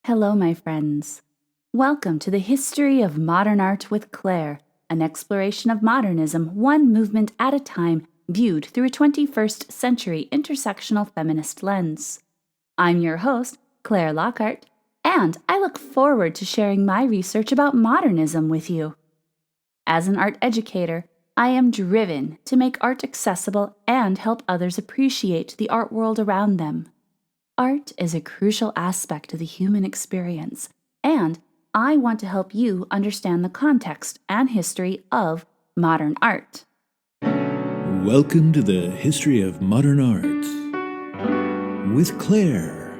Hello, my friends. Welcome to the History of Modern Art with Klaire, an exploration of modernism one movement at a time viewed through a 21st century intersectional feminist lens. I'm your host, Klaire Lockheart, and I look forward to sharing my research about modernism with you. As an art educator, I am driven to make art accessible and help others appreciate the art world around them. Art is a crucial aspect of the human experience, and I want to help you understand the context and history of modern art. Welcome to the History of Modern Art with Klaire.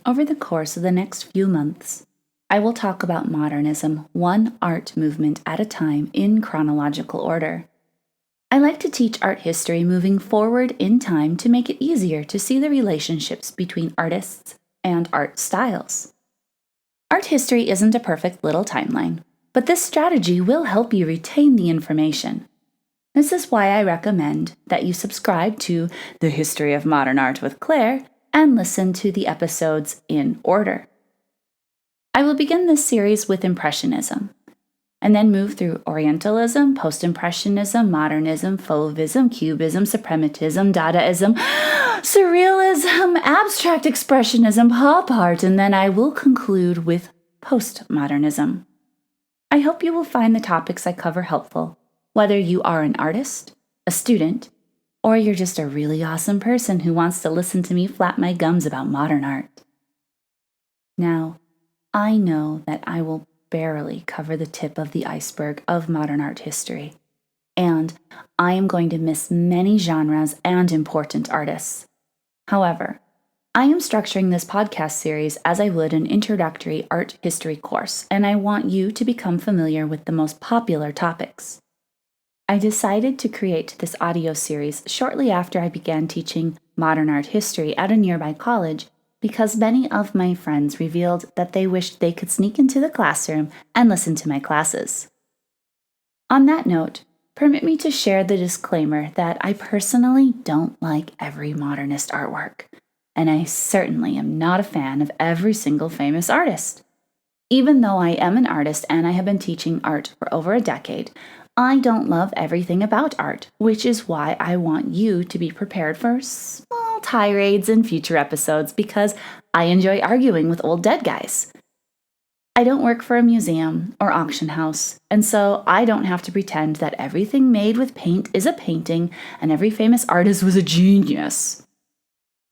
Over the course of the next few months, I will talk about modernism one art movement at a time in chronological order. I like to teach art history moving forward in time to make it easier to see the relationships between artists and art styles. Art history isn't a perfect little timeline, but this strategy will help you retain the information. This is why I recommend that you subscribe to The History of Modern Art with Klaire and listen to the episodes in order. I will begin this series with Impressionism, and then move through Orientalism, Post-Impressionism, Modernism, Fauvism, Cubism, Suprematism, Dadaism, Surrealism, Abstract Expressionism, Pop Art, and then I will conclude with Postmodernism. I hope you will find the topics I cover helpful, whether you are an artist, a student, or you're just a really awesome person who wants to listen to me flap my gums about modern art. Now, I know that I will barely cover the tip of the iceberg of modern art history, and I am going to miss many genres and important artists. However, I am structuring this podcast series as I would an introductory art history course, and I want you to become familiar with the most popular topics. I decided to create this audio series shortly after I began teaching modern art history at a nearby college, because many of my friends revealed that they wished they could sneak into the classroom and listen to my classes. On that note, permit me to share the disclaimer that I personally don't like every modernist artwork, and I certainly am not a fan of every single famous artist. Even though I am an artist and I have been teaching art for over a decade, I don't love everything about art, which is why I want you to be prepared for small tirades in future episodes, because I enjoy arguing with old dead guys. I don't work for a museum or auction house, and so I don't have to pretend that everything made with paint is a painting and every famous artist was a genius.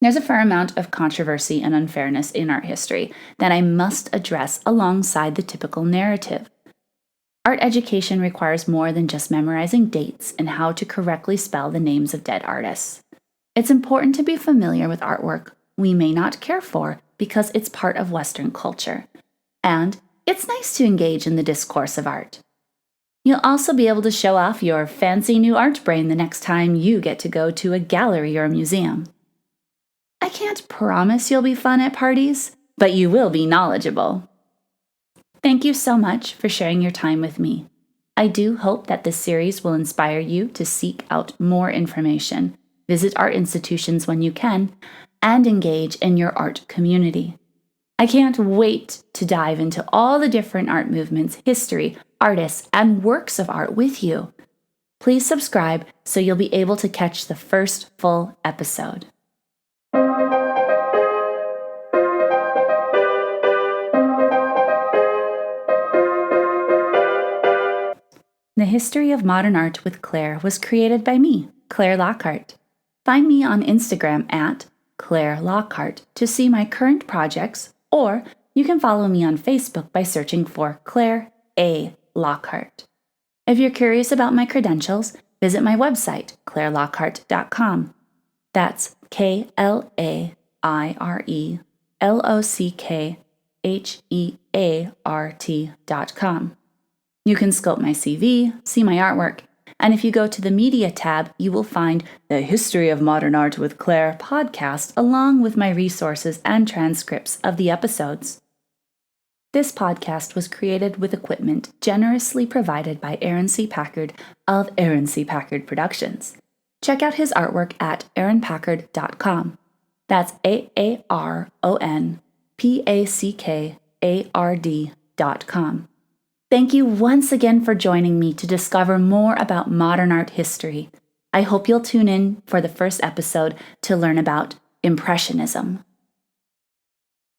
There's a fair amount of controversy and unfairness in art history that I must address alongside the typical narrative. Art education requires more than just memorizing dates and how to correctly spell the names of dead artists. It's important to be familiar with artwork we may not care for because it's part of Western culture. And it's nice to engage in the discourse of art. You'll also be able to show off your fancy new art brain the next time you get to go to a gallery or a museum. I can't promise you'll be fun at parties, but you will be knowledgeable. Thank you so much for sharing your time with me. I do hope that this series will inspire you to seek out more information, visit art institutions when you can, and engage in your art community. I can't wait to dive into all the different art movements, history, artists, and works of art with you. Please subscribe so you'll be able to catch the first full episode. The History of Modern Art with Klaire was created by me, Klaire Lockheart. Find me on Instagram at Klaire Lockheart to see my current projects, or you can follow me on Facebook by searching for Klaire A. Lockheart. If you're curious about my credentials, visit my website, clairelockhart.com. That's KLAIRELOCKHEART.com. You can scope my CV, see my artwork, and if you go to the Media tab, you will find the History of Modern Art with Klaire podcast along with my resources and transcripts of the episodes. This podcast was created with equipment generously provided by Aaron C. Packard of Aaron C. Packard Productions. Check out his artwork at aaronpackard.com. That's AARON PACKARD.com. Thank you once again for joining me to discover more about modern art history. I hope you'll tune in for the first episode to learn about Impressionism.